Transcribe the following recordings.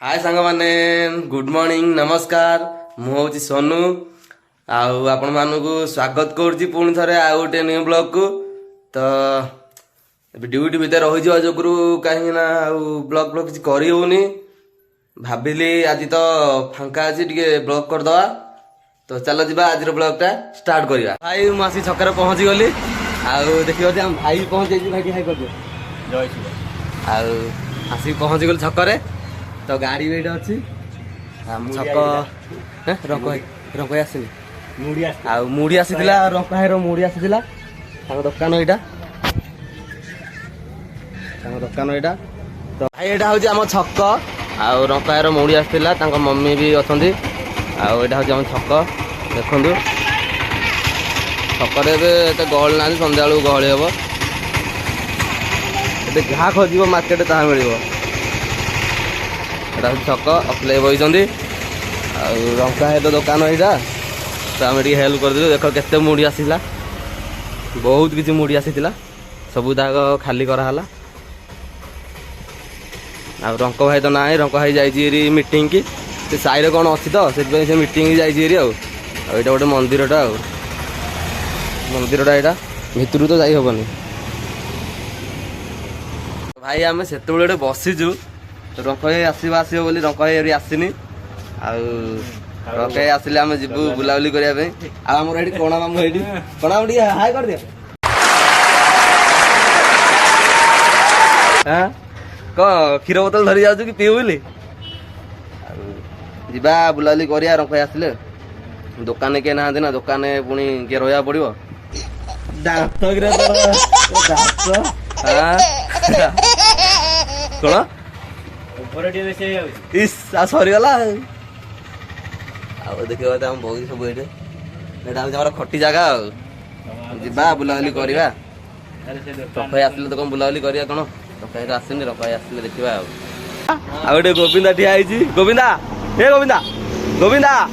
हाय सांग माने good morning नमस्कार मु हूँ सोनू आपण मानू स्वागत करुच्ची पुणी थे आउ गोटे न्यू ब्लॉग को तो ड्यूटी भितर रही जोगु कहीं ब्लॉग ब्लॉग किसी करनी भाविली आज तो फांका अच्छी टे ब्लॉग करदे तो चलो जी आज ब्लॉग टा स्टार्ट करवा भाई मुझे छक पहुँची गली देखिए आम भाई पहुँचे भाई हाई कर आसिक पहुँची गली छक तो गाड़ी भी अच्छी छक रंक आसनी मुड़ी आसीला रंकायर मुड़ी आसीला दुकान यहाँ दुकान यहाँ तो भाई यहाँ हूँ आम छक आउ रंकायर मुड़ी आसीला मम्मी भी अच्छा यहाँ हूँ आम छक देखु छकरे एत गहली ना सन्ध्या बेलू गहली हम ये जहाँ खोज मार्केट ताहा मिल छक अप्लाई बही रंका है दुकान यहाँ तो आम हेल्प कर देख केते मुड़ी आसीला बहुत किसी मुड़ी आसीला सबू दाग खाली कराला आ रंक भाई तो ना रंक भाई जाइए मीटिंग की साइड कौन अच्छी तो से मीटिंग जाइए आईटा गोटे मंदिरटा मंदिरटा यहाँ भितर तो जाई हेनी भाई आम से बसीचु रंक भाई आसो आसो बोली रंक भाई आसनी रंक भाई आसिले आम जीवु बुलाबुली करने आमर ये कणा मामू ये कणा मामू हाई कर दिया कौन क्षीर बोतल धरी जाऊ कि पीऊ बोली जा बुलाबुली करिया रंक भाई आसिले दुकान किए ना ना दुकान पुणी किए रहा पड़ो दात कौन सरीगला देखिए बहुत सब ये हूँ खटी जगह जा बुलाबुली करवा रफाई आसिले तो कौन बुलाबुली करा कौन रफाई आसनी रफाई आसिले देखा गोटे गोविंदा ठिया गोविंदा हे गोविंदा गोविंदा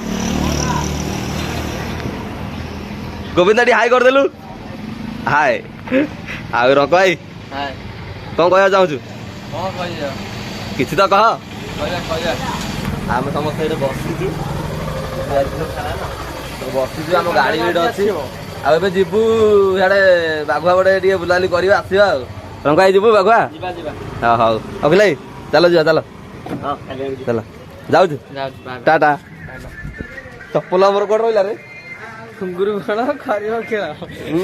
गोविंदा टी हाई करदेलु हाय आ रंक भाई कौन कह चाहूँ किसी तो कह आम समस्त ये बसीचु बसीचु आम गाड़ी भी अच्छी आबे जीवु इे बाघुआ बड़े बुलाबुली करवा आसवा रंका भाई जीवु बाघुआ हाँ हाँ अखिल भाई चलो जा चलो चलो जाऊ टाटा चप्पल आमर कौन रहा रे गुरु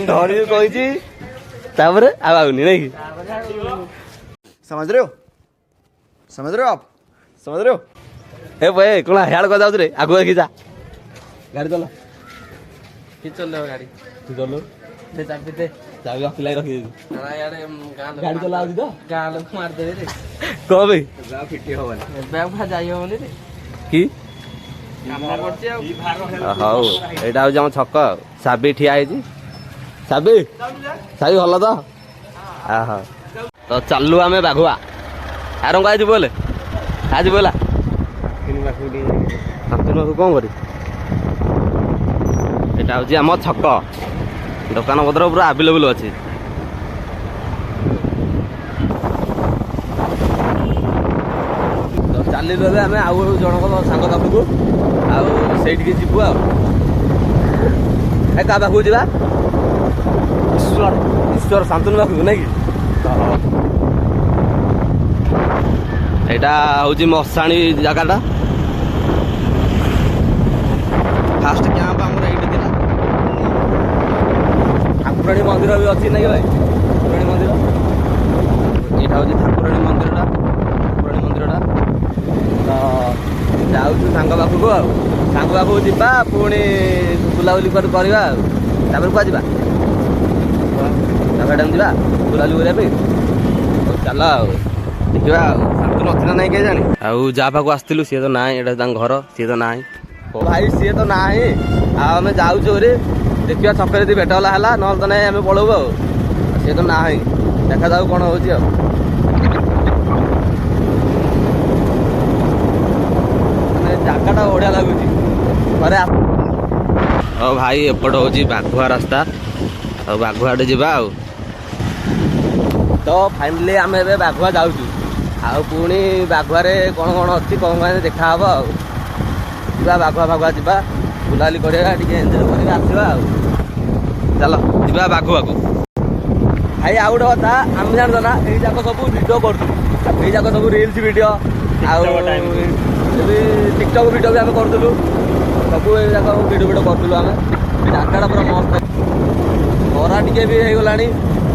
धरी कही आउनी नहीं समझ रहे हो आप समझ रहे हो हे भाई कौन हेड़ को जाऊ रे आगु देखी जा गाड़ी चलो कि चल गाड़ी तू चलो से चाबी चाबी अखिलाई रखी गाड़ी चला तो गाँ लोग मारदे रे कह भाई फिटी हबनी बैग भा जाई हबनी रे कि हाँ यहाँ हूँ छक साबी ठिया साबी साबी भल तो हाँ तो चलू आम बाघुआ आरंग आज बोले आज बोला कौन कर आम छक दुकान पत्र पूरा आवेलेबल अच्छी तो चली आम आउ जनक सांग पाखक आईटी जीवु क्या पाखक जा ईश्वर ईश्वर शांतनु पाखक नहीं यहाँ हूँ मशाणी जगटा फास्ट कैंप आमर ये ठाकुराणी मंदिर भी अच्छी नहीं भाई ठाकुराणी मंदिर यहाँ हूँ ठाकुराणी मंदिरटा ठाकुराणी मंदिरटा तो जाऊँ सांग पाखक सांग पाखक जा पुणी बुलाबुली करवा क्या जा जा बुलाबुली करने चल देखा शांतनु अच्छी ना नहीं क्या जानी आउ जा पाक आसलु सी तो ना यहाँ घर सी तो ना भाई सी तो ना आम जाऊँ रे देखा छक भेट गला है ना तो ना आम पलू सी तो ना देखा जाऊ कौन हो जगटा बढ़िया लगुच भाई एपट हूँ बाघुआ रास्ता बाघुआटे जा तो फाइनाली आम ए बाघुआ जाऊँ ଆଉ ପୁଣି ବାଘୁଆରେ କ'ଣ କ'ଣ ଅଛି କ'ଣ କ'ଣ ଦେଖାହେବ ଆଉ। ଯିବା ବାଘୁଆ ଯିବା ବୁଲାବୁଲି କରିବା ଟିକେ ଏନ୍ଜୟ କରିବା ଆସିବା ଆଉ। ଚାଲ ଯିବା ବାଘୁଆକୁ। ଭାଇ ଆଉ ଗୋଟେ କଥା ଆମେ ଜାଣିଛ ନା ଏଇ ଯାକ ସବୁ ଭିଡ଼ିଓ କରୁଥିଲୁ, ଏଇ ଯାକ ସବୁ ରିଲ୍ସ ଭିଡ଼ିଓ ଆଉ ଟିକଟକ୍ ଭିଡ଼ିଓ ବି ଆମେ କରୁଥିଲୁ, ସବୁ ଏଇ ଯାକ ଭିଡ଼ିଓ କରୁଥିଲୁ ଆମେ। ଜାଗାଟା ପୁରା ମସ୍ତ, ଖରା ଟିକେ ବି ହେଇଗଲାଣି,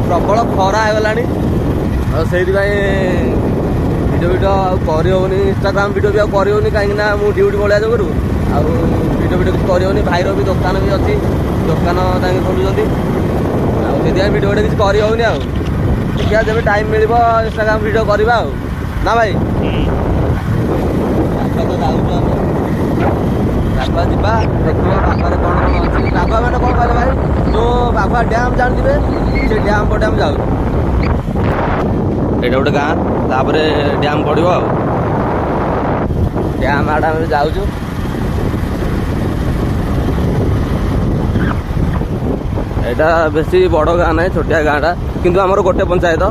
ପ୍ରବଳ ଖରା ହେଇଗଲାଣି ଆଉ ସେଇଥିପାଇଁ ଭିଡ଼ିଓ ଆଉ କରିହେଉନି, ଇନଷ୍ଟାଗ୍ରାମ ଭିଡ଼ିଓ ବି ଆଉ କରିହେଉନି କାହିଁକିନା ମୁଁ ଡ୍ୟୁଟି ପଳେଇବା ଯୋଗୁରୁ ଆଉ ଭିଡ଼ିଓ କିଛି କରିହେଉନି। ଭାଇର ବି ଦୋକାନ ବି ଅଛି, ଦୋକାନ ତାଙ୍କେ ଖୋଲୁଛନ୍ତି ଆଉ ସେଥିପାଇଁ ଭିଡ଼ିଓ କିଛି କରିହେଉନି ଆଉ। ଦେଖିବା ଯେବେ ଟାଇମ୍ ମିଳିବ ଇନଷ୍ଟାଗ୍ରାମ ଭିଡ଼ିଓ କରିବା ଆଉ, ନା ଭାଇ? ଯାଉଛୁ ଆମେ ବାଘୁଆ ଯିବା, ଦେଖିବା ବାଘୁଆରେ କ'ଣ କ'ଣ ଅଛି। ବାଘୁଆ ମାନେ କ'ଣ କହିଲେ ଭାଇ, ଯେଉଁ ବାଘୁଆ ଡ୍ୟାମ୍ ଜାଣିଥିବେ ସେ ଡ୍ୟାମ୍ ପଟେ ଆମେ ଯାଉଛୁ। ଏଇଟା ଗୋଟେ ଗାଁ, ତାପରେ ଡ୍ୟାମ୍ ପଡ଼ିବ ଆଉ। ଡ୍ୟାମ୍ ଆଡ଼େ ଆମେ ଯାଉଛୁ। ଏଇଟା ବେଶୀ ବଡ଼ ଗାଁ ନାହିଁ, ଛୋଟିଆ ଗାଁଟା, କିନ୍ତୁ ଆମର ଗୋଟେ ପଞ୍ଚାୟତ।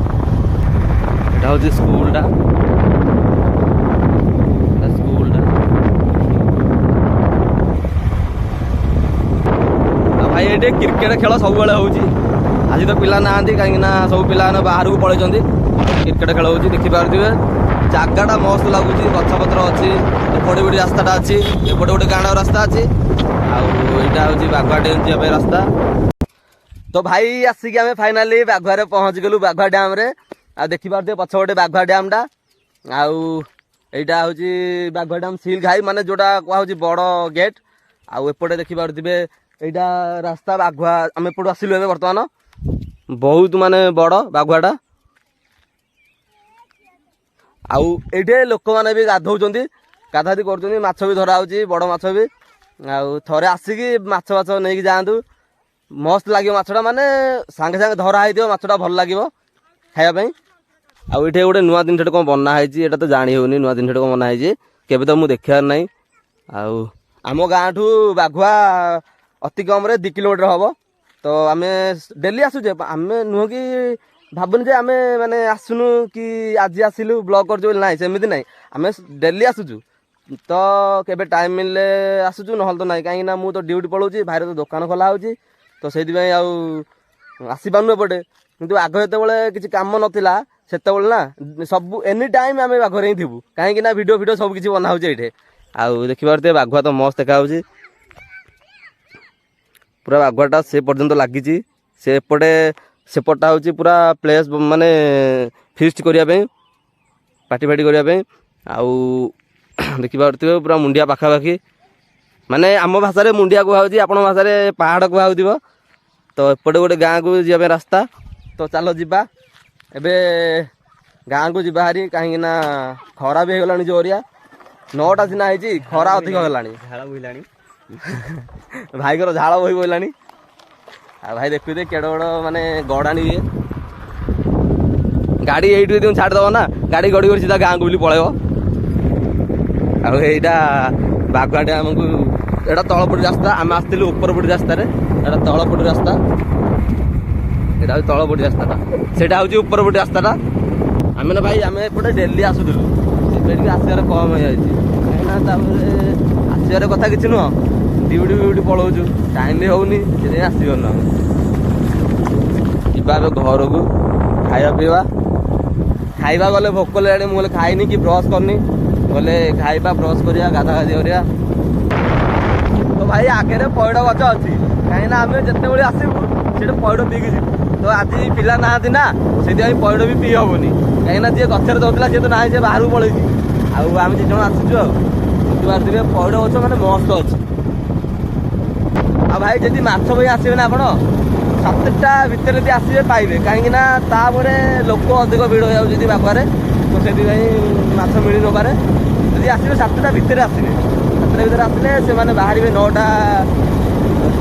ଏଇଟା ହେଉଛି ସ୍କୁଲଟା। ଭାଇ ଏଠି କ୍ରିକେଟ ଖେଳ ସବୁବେଳେ ହେଉଛି। ଆଜି ତ ପିଲା ନାହାନ୍ତି କାହିଁକିନା ସବୁ ପିଲାମାନେ ବାହାରକୁ ପଳେଇଛନ୍ତି। କ୍ରିକେଟ ଖେଳ ହେଉଛି, ଦେଖିପାରୁଥିବେ। ଜାଗାଟା ମସ୍ତ ଲାଗୁଛି, ଗଛପତ୍ର ଅଛି, ଏପଟେ ଗୋଟେ ରାସ୍ତାଟା ଅଛି, ଏପଟେ ଗୋଟେ ଗାଁର ରାସ୍ତା ଅଛି ଆଉ ଏଇଟା ହେଉଛି ବାଘୁଆ ଡ୍ୟାମ୍ ଯିବା ପାଇଁ ରାସ୍ତା। ତ ଭାଇ ଆସିକି ଆମେ ଫାଇନାଲି ବାଘୁଆରେ ପହଞ୍ଚିଗଲୁ, ବାଘୁଆ ଡ୍ୟାମ୍ରେ। ଆଉ ଦେଖିପାରୁଥିବେ ପଛପଟେ ବାଘୁଆ ଡ୍ୟାମ୍ଟା ଆଉ ଏଇଟା ହେଉଛି ବାଘୁଆ ଡ୍ୟାମ୍ ସିଲ୍ ଘାଇ, ମାନେ ଯେଉଁଟା କୁହାହେଉଛି ବଡ଼ ଗେଟ୍। ଆଉ ଏପଟେ ଦେଖିପାରୁଥିବେ ଏଇଟା ରାସ୍ତା ବାଘୁଆ, ଆମେ ଏପଟୁ ଆସିଲୁ ଏବେ ବର୍ତ୍ତମାନ। ବହୁତ ମାନେ ବଡ଼ ବାଘୁଆଟା। ଆଉ ଏଇଠି ଲୋକମାନେ ବି ଗାଧଉଛନ୍ତି, ଗାଧାଗାଧି କରୁଛନ୍ତି, ମାଛ ବି ଧରା ହେଉଛି, ବଡ଼ ମାଛ ବି। ଆଉ ଥରେ ଆସିକି ମାଛ ନେଇକି ଯାଆନ୍ତୁ, ମସ୍ତ ଲାଗିବ ମାଛଟା, ମାନେ ସାଙ୍ଗେ ସାଙ୍ଗେ ଧରା ହେଇଥିବ ମାଛଟା, ଭଲ ଲାଗିବ ଖାଇବା ପାଇଁ। ଆଉ ଏଠି ଗୋଟେ ନୂଆ ଜିନିଷଟେ କ'ଣ ବନା ହେଇଛି, ଏଇଟା ତ ଜାଣି ହେଉନି ନୂଆ ଜିନିଷଟେ କ'ଣ ବନା ହେଇଛି, କେବେ ତ ମୁଁ ଦେଖିବାର ନାହିଁ। ଆଉ ଆମ ଗାଁଠୁ ବାଘୁଆ ଅତି କମ୍ରେ 2 କିଲୋମିଟର ହେବ। ତ ଆମେ ଡେଲି ଆସୁଛେ, ଆମେ ନୁହଁ କି ଭାବୁନି ଯେ ଆମେ ମାନେ ଆସୁନୁ କି ଆଜି ଆସିଲୁ ବ୍ଲଗ୍ କରୁଛୁ ବୋଲି, ନାହିଁ ସେମିତି ନାହିଁ, ଆମେ ଡେଲି ଆସୁଛୁ। ତ କେବେ ଟାଇମ୍ ମିଳିଲେ ଆସୁଛୁ, ନହେଲେ ତ ନାହିଁ, କାହିଁକିନା ମୁଁ ତ ଡ୍ୟୁଟି ପଳାଉଛି, ଭାଇର ତ ଦୋକାନ ଖୋଲା ହେଉଛି, ତ ସେଇଥିପାଇଁ ଆଉ ଆସିପାରୁନୁ ଏପଟେ। କିନ୍ତୁ ଆଗ ଯେତେବେଳେ କିଛି କାମ ନଥିଲା ସେତେବେଳେ ନା ସବୁ ଏନି ଟାଇମ୍ ଆମେ ବାଘରେ ହିଁ ଥିବୁ, କାହିଁକିନା ଭିଡ଼ିଓ ସବୁ କିଛି ବନା ହେଉଛି ଏଇଠି। ଆଉ ଦେଖିପାରୁଥିବେ ବାଘୁଆ ତ ମସ୍ତ ଦେଖାହେଉଛି, ପୁରା ବାଘୁଆଟା ସେ ପର୍ଯ୍ୟନ୍ତ ଲାଗିଛି। ସେପଟଟା ହେଉଛି ପୁରା ପ୍ଲେସ୍, ମାନେ ଫିଷ୍ଟ କରିବା ପାଇଁ, ପାର୍ଟି କରିବା ପାଇଁ। ଆଉ ଦେଖିପାରୁଥିବେ ପୁରା ମୁଣ୍ଡିଆ ପାଖାପାଖି, ମାନେ ଆମ ଭାଷାରେ ମୁଣ୍ଡିଆ କୁହାହେଉଛି, ଆପଣଙ୍କ ଭାଷାରେ ପାହାଡ଼ କୁହାହେଉଥିବ। ତ ଏପଟେ ଗୋଟେ ଗାଁକୁ ଯିବା ପାଇଁ ରାସ୍ତା। ତ ଚାଲ ଯିବା ଏବେ ଗାଁକୁ ଯିବା ହାରି, କାହିଁକିନା ଖରା ବି ହେଇଗଲାଣି ଜୋରିଆ। 9ଟା ସିନା ହେଇଛି, ଖରା ଅଧିକ ହେଲାଣି, ଝାଳ ବୋହିଲାଣି ଭାଇଙ୍କର ଝାଳ ବୋହି ବୋହିଲାଣି। ଆଉ ଭାଇ ଦେଖୁଥିବେ କେଡ଼େ ବଡ଼ ମାନେ ଗଡ଼ାଣି ଇଏ। ଗାଡ଼ି ଏଇଠୁ ଯଦି ଛାଡ଼ିଦେବ ନା, ଗାଡ଼ି ଗଡ଼ି କରି ସିଧା ଗାଁକୁ ବୋଲି ପଳେଇବ। ଆଉ ଏଇଟା ବାଘୁଆ ଡ୍ୟାମ୍କୁ, ଏଇଟା ତଳପଟୁ ରାସ୍ତା, ଆମେ ଆସିଥିଲୁ ଉପରପଟୁ ରାସ୍ତାରେ, ଏଇଟା ତଳପଟୁ ରାସ୍ତା। ଏଇଟା ହେଉଛି ତଳପଟୁ ରାସ୍ତାଟା, ସେଇଟା ହେଉଛି ଉପରପଟୁ ରାସ୍ତାଟା। ଆମେ ନା ଭାଇ ଆମେ ଏପଟେ ଡେଲି ଆସୁଥିଲୁ, ଏବେ ଟିକେ ଆସିବାର କମ୍ ହେଇଯାଇଛି, କାହିଁକିନା ତାପରେ ଆସିବାର କଥା କିଛି ନୁହଁ, ଡ୍ୟୁଟି ପଳାଉଛୁ, ଟାଇମ୍ ବି ହେଉନି, ସେଥିପାଇଁ ଆସିପାରୁନୁ। ଆମେ ଯିବା ଏବେ ଘରକୁ, ଖାଇବା ଗଲେ ଭୋକ ଲାଗିଲାଣି। ମୁଁ ଗଲେ ଖାଇନି କି ବ୍ରସ୍ କରିନି, ଗଲେ ଖାଇବା, ବ୍ରସ୍ କରିବା, ଗାଧାଗାଧି କରିବା। ତ ଭାଇ ଆଗରେ ପଇଡ଼ ଗଛ ଅଛି, କାହିଁକିନା ଆମେ ଯେତେବେଳେ ଆସିବୁ ସେଠି ପଇଡ଼ ପିଇକି ଯିବୁ। ତ ଆଜି ପିଲା ନାହାନ୍ତି ନା, ସେଥିପାଇଁ ପଇଡ଼ ବି ପିଇ ହେବନି, କାହିଁକିନା ଯିଏ ଗଛରେ ଦେଉଥିଲା ସିଏ ତ ନାହିଁ, ସେ ବାହାରକୁ ପଳେଇଛି। ଆଉ ଆମେ 2 ଜଣ ଆସିଛୁ। ଆଉ ବୁଝିପାରୁଥିବେ ପଇଡ଼ ଗଛ ମାନେ ମସ୍ତ ଅଛି। ଆଉ ଭାଇ ଯଦି ମାଛ ପାଇଁ ଆସିବେ ନା ଆପଣ 7ଟା ଭିତରେ ଯଦି ଆସିବେ ପାଇବେ, କାହିଁକିନା ତାପରେ ଲୋକ ଅଧିକ ଭିଡ଼ ହେଇଯାଉଛି ବାଘୁଆରେ, ତ ସେଥିପାଇଁ ମାଛ ମିଳି ନପାରେ। ଯଦି ଆସିବେ 7ଟା ଭିତରେ ଆସିବେ, 7ଟା ଭିତରେ ଆସିଲେ ସେମାନେ ବାହାରିବେ 9ଟା,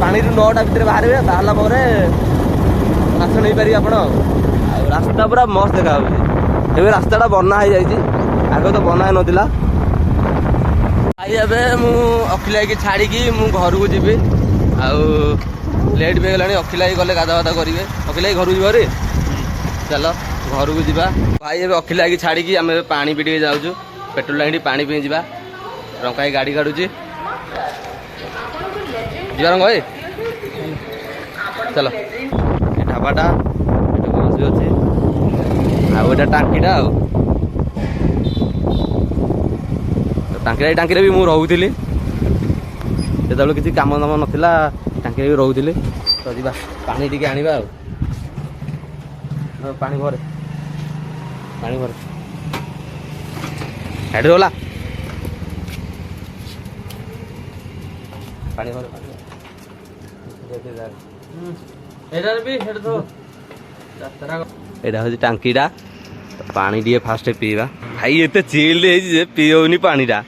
ପାଣିରୁ 9ଟା ଭିତରେ ବାହାରିବେ। ବାହାରିଲା ପରେ ମାଛ ନେଇପାରିବେ ଆପଣ। ଆଉ ରାସ୍ତା ପୁରା ମସ୍ତ ଦେଖାଯାଉଛି, ଏବେ ରାସ୍ତାଟା ବନା ହେଇଯାଇଛି, ଆଗ ତ ବନା ହେଇନଥିଲା। ଭାଇ ଏବେ ମୁଁ ଅଖିଲ ଭାଇକି ଛାଡ଼ିକି ମୁଁ ଘରକୁ ଯିବି। ଆଉ ଲେଟ୍ ବି ହେଇଗଲାଣି, ଅଖିଲ ଭାଇ ଗଲେ ଗାଧା କରିବେ। ଅଖିଲ ଭାଇ ଘରକୁ ଯିବ ରେ, ଚାଲ ଘରକୁ ଯିବା। ଭାଇ ଏବେ ଅଖିଲ ଲାଗି ଛାଡ଼ିକି ଆମେ ଏବେ ପାଣି ପିଇ ଟିକେ ଯାଉଛୁ। ପେଟ୍ରୋଲ ଲାଗି ପାଣି ପିଇ ଯିବା। ରଙ୍କା ଭାଇ ଗାଡ଼ି କାଢୁଛି ଯିବା ରଙ୍ଗ ଭାଇ ଚାଲ। ଏ ଢାବାଟା ଏଠି ବସ୍ ବି ଅଛି ଆଉ ଏଇଟା ଟାଙ୍କିଟା ଆଉ ଟାଙ୍କିଟା ଏଇ ଟାଙ୍କିରେ ବି ମୁଁ ରହୁଥିଲି ଯେତେବେଳେ କିଛି କାମ ଦାମ ନଥିଲା ଟାଙ୍କିରେ ବି ରହୁଥିଲି। ତ ଯିବା ପାଣି ଟିକେ ଆଣିବା ଆଉ ପାଣି ଭରେ ହେଠି ଗଲା ପାଣି ଭରେ ଏଇଟା ହଉଛି ଟାଙ୍କିଟା। ପାଣି ଟିକେ ଫାଷ୍ଟ ପିଇବା। ଭାଇ ଏତେ ଚିଲ୍ଡ ହେଇଛି ଯେ ପିଇ ହଉନି ପାଣିଟା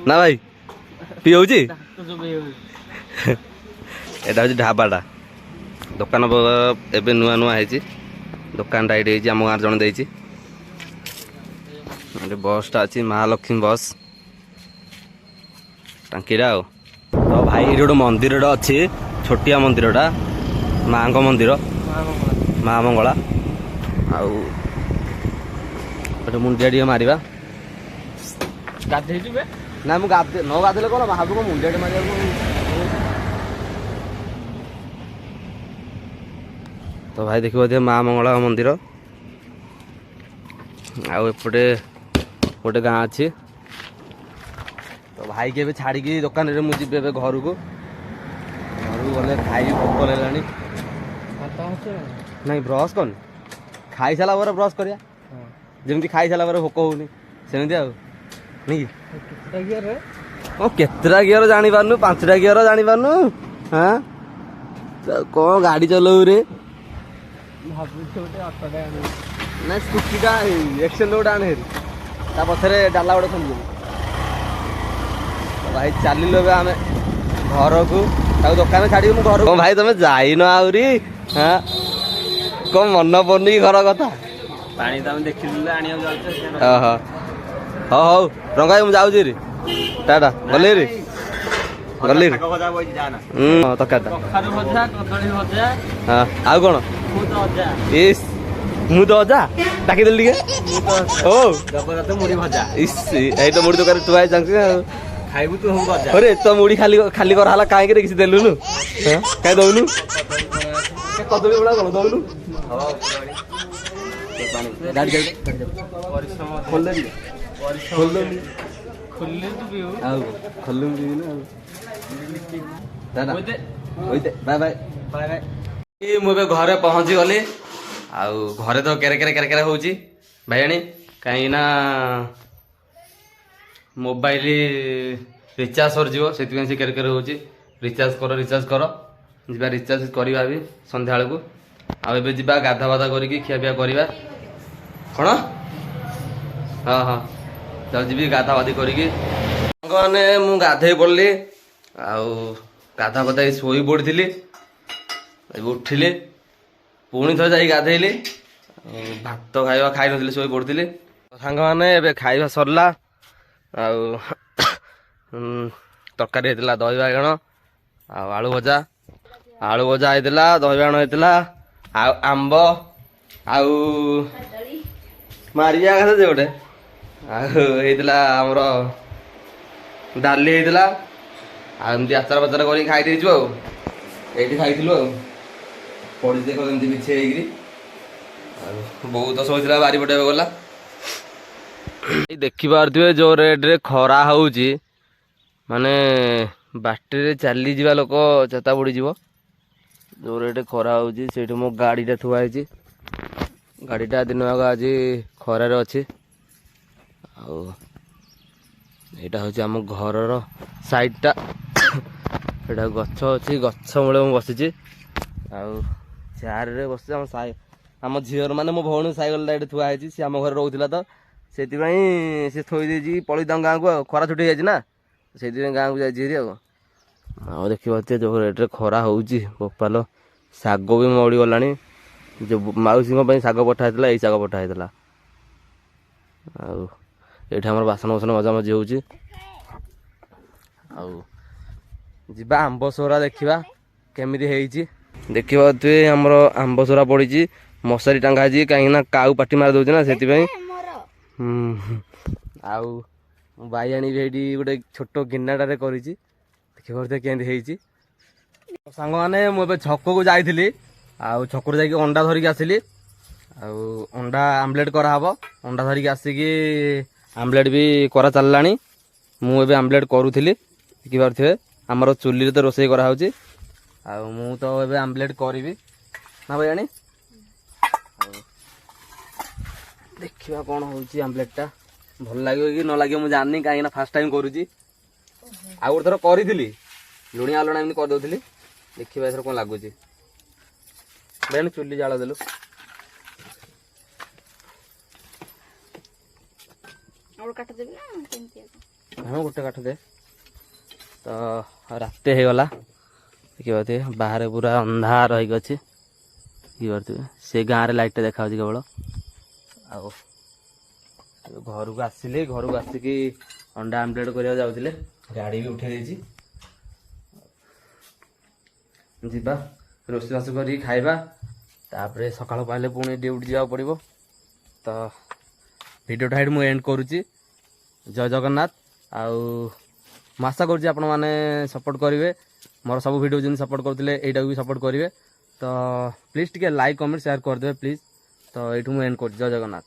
ନା ଭାଇ ପିଇ ହଉଛି। ଏଇଟା ହଉଛି ଢାବାଟା। ଦୋକାନ ଏବେ ନୂଆ ନୂଆ ହେଇଛି। ଦୋକାନଟା ଏଇଠି ହେଇଛି ଆମ ଗାଁରେ ଜଣେ ଦେଇଛି। ଏଠି ବସ୍ଟା ଅଛି ମହାଲକ୍ଷ୍ମୀ ବସ୍ ଟାଙ୍କିଟା ଆଉ। ତ ଭାଇ ଏଠି ଗୋଟେ ମନ୍ଦିରଟା ଅଛି ଛୋଟିଆ ମନ୍ଦିରଟା ମାଆଙ୍କ ମନ୍ଦିର ମା ମଙ୍ଗଳା। ଆଉ ଏଠି ମୁଣ୍ଡିଆ ଟିକେ ମାରିବା। ଗାଧେଇଯିବେ ନା ମୁଁ ନ ଗାଧେଇଲେ କଣ ମହାପ୍ରଭୁ ମୁଣ୍ଡିଆ ଟିକେ ମାରିବାକୁ। ତ ଭାଇ ଦେଖିବ ଯେ ମା ମଙ୍ଗଳା ମନ୍ଦିର। ଆଉ ଏପଟେ ଗୋଟେ ଗାଁ ଅଛି। ତ ଭାଇକି ଏବେ ଛାଡ଼ିକି ଦୋକାନରେ ମୁଁ ଯିବି ଏବେ ଘରକୁ ଗଲେ ଖାଇବି। ଭୋକ ଲାଗିଲାଣି। ନାଇଁ ବ୍ରସ୍ କରିନି ଖାଇସାରିଲା ପରେ ବ୍ରସ୍ କରିବା। ଯେମିତି ଖାଇସାରିଲା ପରେ ଭୋକ ହଉନି ସେମିତି ଆଉ ନାଇଁ କଣ କେତେଟା ଗିଅର ଜାଣିପାରୁନୁ 5ଟା ଗିଅର ଜାଣିପାରୁନୁ। ହଁ କଣ ଗାଡ଼ି ଚଲଉ ରେ। ନା ସ୍କୁଟିଟା ଏକ୍ସେଲ ଗୋଟେ ଆଣେ ହେରି ତା ପଛରେ ଡାଲା ଗୋଟେ ଖୋଲିଦେବୁ। ଭାଇ ଚାଲିଲୁ ଏବେ ଆମେ ଘରକୁ। ତାକୁ ଦୋକାନ ଛାଡ଼ିକି ମୁଁ ଘରକୁ। ଭାଇ ତମେ ଯାଇନ ଆହୁରି। ହଁ କଣ ମନ ପଡୁନି ଘର କଥା। ପାଣି ତମେ ଦେଖିଥିଲେ ଆଣିବାକୁ ଯାଉଛ। ଓହୋ ହଉ ରଙ୍ଗା ଭାଇ ମୁଁ ଯାଉଛି ରେ ଟାଟା ଗଲି ରେ ଗଲି ରେ ତରକାରୀଟା। କଖାରୁ ଭଜା କଦଳୀ ଭଜା ହଁ ଆଉ କଣ ମୁଁ ତ ଅଜା ଇସ୍ ମୁଁ ତ ଅଜା ଡାକିଦେଲି ଟିକେ। ଓ ଜଗନ୍ନାଥ ମୁଢି ଭଜା ଇସ୍ ଏଇ ତ ମୁଢି ଦୋକାନ ତୁ ଆଇ ଜାଣିଛୁ ଆଉ ଖାଇବୁ ତୁ ହବୁ ଅଜା। ଅରେ ତ ମୁଢି ଖାଲି କରାହେଲା କାହିଁକି କିଛି ଦେଲୁନୁ କାହିଁ ଦଉନୁ କଦଳୀ ଭଳିଆ କଣ ଦଉନୁ। ଗାଡ଼ି ଖୋଲିଦେଲି ଆଉ ଖୋଲିମୁ ପିଇବି ନା ଆଉ ବାଏ ବାଏ। ମୁଁ ଏବେ ଘରେ ପହଞ୍ଚି ଗଲି। ଆଉ ଘରେ ତ କେରେ ହଉଛି ଭାଇଆଣି କାହିଁକି ନା ମୋବାଇଲ ରିଚାର୍ଜ ସରିଯିବ ସେଥିପାଇଁ ସେ କେରେ ହଉଛି। ରିଚାର୍ଜ କର ଯିବା ରିଚାର୍ଜ କରିବା ବି ସନ୍ଧ୍ୟାବେଳକୁ। ଆଉ ଏବେ ଯିବା ଗାଧା ବାଧା କରିକି ଖିଆପିଆ କରିବା। କଣ ହଁ ଚାଲ ଯିବି ଗାଧା ବାଧି କରିକି। ସାଙ୍ଗମାନେ ମୁଁ ଗାଧେଇ ପଡ଼ିଲି। ଆଉ ଗାଧା ପାଧା ଶୋଇ ପଡ଼ିଥିଲି। ଏବେ ଉଠିଲି ପୁଣି ଥରେ ଯାଇକି ଗାଧେଇଲି। ଭାତ ଖାଇନଥିଲି ଶୋଇ ପଡ଼ିଥିଲି। ସାଙ୍ଗମାନେ ଏବେ ଖାଇବା ସରିଲା। ଆଉ ତରକାରୀ ହେଇଥିଲା ଦହି ବାଇଗଣ ଆଉ ଆଳୁ ଭଜା ହେଇଥିଲା ଦହି ବାଇଗଣ ହେଇଥିଲା ଆଉ ଆମ୍ବ ଆଉ ମାରିବା କଥା ଯେ ଗୋଟେ ଆଉ ହେଇଥିଲା ଆମର ଡାଲି ହେଇଥିଲା ଆଉ ଏମିତି ଆଚାର ପାଚାର କରିକି ଖାଇ ଦେଇଛୁ। ଆଉ ଏଇଠି ଖାଇଥିଲୁ ଆଉ ପଡ଼ିଛି ଦେଖ ଏମିତି ବିଛେଇ ହେଇକିରି। ଆଉ ବୋଉ ତ ଶୋଇଥିଲା ବାରିପଟେ ଗଲା। ଦେଖିପାରୁଥିବେ ଯୋଉ ରେଟରେ ଖରା ହଉଛି ମାନେ ବାଟରେ ଚାଲିଯିବା ଲୋକ ଚେତା ବୁଡ଼ିଯିବ। ଯୋଉ ରେଟ୍ ଖରା ହଉଛି ସେଇଠି ମୋ ଗାଡ଼ିଟା ଥୁଆ ହେଇଛି। ଗାଡ଼ିଟା ଦିନ ଆଗ ଆଜି ଖରାରେ ଅଛି। ଆଉ ଏଇଟା ହେଉଛି ଆମ ଘରର ସାଇଡ଼ଟା। ଏଇଟା ଗଛ ଅଛି ଗଛ ମୂଳେ ମୁଁ ବସିଛି। ଆଉ ଚେୟାରରେ ବସିଛି। ଆମ ଝିଅର ମାନେ ମୋ ଭଉଣୀ ସାଇକେଲଟା ଏଠି ଥୁଆ ହେଇଛି। ସେ ଆମ ଘରେ ରହୁଥିଲା ତ ସେଥିପାଇଁ ସେ ଥୋଇ ଦେଇଛି ପଳେଇ ତାଙ୍କ ଗାଁକୁ। ଆଉ ଖରା ଛୁଟି ହେଇଯାଇଛି ନା ସେଇଥିପାଇଁ ଗାଁକୁ ଯାଇଛି ହେରି। ଆଉ ଦେଖିପାରୁଥିବେ ଯୋଉ ରେଟ୍ରେ ଖରା ହେଉଛି ବୋପାଲ ଶାଗ ବି ମଉଳିଗଲାଣି। ଯେଉଁ ମାଉସୀଙ୍କ ପାଇଁ ଶାଗ ପଠା ହେଇଥିଲା ଏଇ ଶାଗ ପଠା ହେଇଥିଲା। ଆଉ ଏଇଠି ଆମର ବାସନ ମଜାମଜି ହେଉଛି। ଆଉ ଯିବା ଆମ୍ବ ସରା ଦେଖିବା କେମିତି ହେଇଛି। ଦେଖିପାରୁଥିବେ ଆମର ଆମ୍ବ ସରା ପଡ଼ିଛି ମଶାରୀ ଟଙ୍ଗା ହେଇଛି କାହିଁକି ନା କାଉ ପାଟି ମାରି ଦଉଛି ନା ସେଥିପାଇଁ। ଆଉ ମୁଁ ବାଇ ଆଣିବି ଏଇଠି ଗୋଟେ ଛୋଟ ଗିନାଟାରେ କରିଛି, ଦେଖିପାରୁଥିବେ କେମିତି ହେଇଛି। ସାଙ୍ଗମାନେ ମୁଁ ଏବେ ଛକକୁ ଯାଇଥିଲି, ଆଉ ଛକରୁ ଯାଇକି ଅଣ୍ଡା ଧରିକି ଆସିଲି। ଆଉ ଅଣ୍ଡା ଆମ୍ଲେଟ୍ କରାହବ। ଅଣ୍ଡା ଧରିକି ଆସିକି ଆମ୍ଲେଟ୍ ବି କରା ଚାଲିଲାଣି। ମୁଁ ଏବେ ଆମ୍ଲେଟ୍ କରୁଥିଲି, ଦେଖିପାରୁଥିବେ ଆମର ଚୁଲିରେ ତ ରୋଷେଇ କରାହେଉଛି। ଆଉ ମୁଁ ତ ଏବେ ଆମ୍ଲେଟ୍ କରିବି ନା ଭାଇ ଆଣି। ଦେଖିବା କ'ଣ ହେଉଛି ଆମ୍ଲେଟ୍ଟା, ଭଲ ଲାଗିବ କି ନ ଲାଗିବ ମୁଁ ଜାଣିନି, କାହିଁକି ନା ଫାର୍ଷ୍ଟ ଟାଇମ୍ କରୁଛି। ଆଉ ଗୋଟେ ଥର କରିଥିଲି, ଲୁଣିଆ ଲୁଣା ଏମିତି କରିଦେଉଥିଲି। ଦେଖିବା ଏଥର କ'ଣ ଲାଗୁଛି। ବେଣ ଚୁଲି ଜାଳ ଦେଲୁ। ହଁ ଗୋଟେ କାଠ ଦେ। ତ ରାତି ହେଇଗଲା, ଦେଖିପାରୁଥିବେ ବାହାରେ ପୁରା ଅନ୍ଧାର ହେଇକି ଅଛି। ଦେଖିପାରୁଥିବେ ସେ ଗାଁରେ ଲାଇଟ୍ଟା ଦେଖାଯାଉଛି କେବଳ। ଆଉ ଘରକୁ ଆସିଲି, ଘରକୁ ଆସିକି ଅଣ୍ଡା ଆମ୍ଲେଟ୍ କରିବାକୁ ଯାଉଥିଲେ, ଗାଡ଼ି ବି ଉଠେଇ ଦେଇଛି। ଯିବା ରୋଷେଇବାସ କରିକି ଖାଇବା, ତାପରେ ସକାଳୁ ପାଇଲେ ପୁଣି ଡ୍ୟୁଟି ଯିବାକୁ ପଡ଼ିବ। ତ ଭିଡ଼ିଓଟା ଏଇଠି ମୁଁ ଏଣ୍ଡ କରୁଛି। ଜୟ ଜଗନ୍ନାଥ। ଆଉ ମୁଁ ଆଶା କରୁଛି ଆପଣମାନେ ସପୋର୍ଟ କରିବେ, ମୋର ସବୁ ଭିଡ଼ିଓ ଯେମିତି ସପୋର୍ଟ କରୁଥିଲେ ଏଇଟାକୁ ବି ସପୋର୍ଟ କରିବେ। ତ ପ୍ଲିଜ୍ ଟିକେ ଲାଇକ୍ କମେଣ୍ଟ ସେୟାର କରିଦେବେ ପ୍ଲିଜ୍। ତ ଏଇଠୁ ମୁଁ ଏଣ୍ଡ କରୁଛି। ଜୟ ଜଗନ୍ନାଥ।